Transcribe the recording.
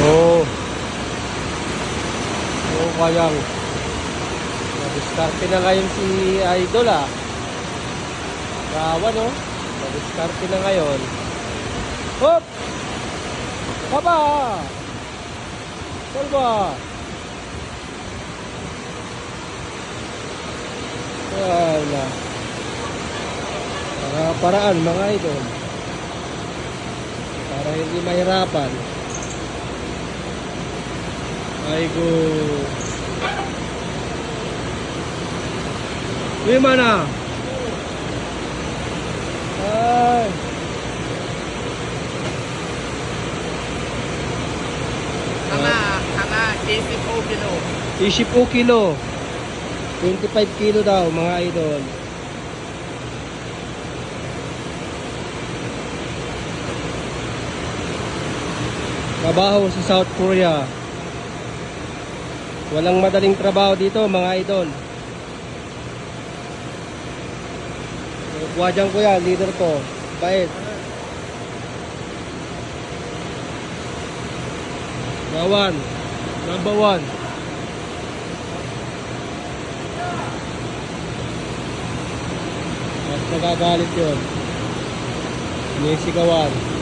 Oo. Oo, kayang. Diskarte na ngayon si Idol ah. Kawan no? Diskarte na ngayon. Hop! Baba! Salba! Wala. Paraan mga idol. Para hindi mahirapan. Ay go. Uy mana. Ay. Ana, 20 kilo. Isip o kilo. 25 kilo daw mga idol. Trabaho sa South Korea. Walang madaling trabaho dito mga idol. Kuwadyan ko yan, leader ko. Bait. Gawan. Number 1. Mas nagagalit yun. Sinisigawan.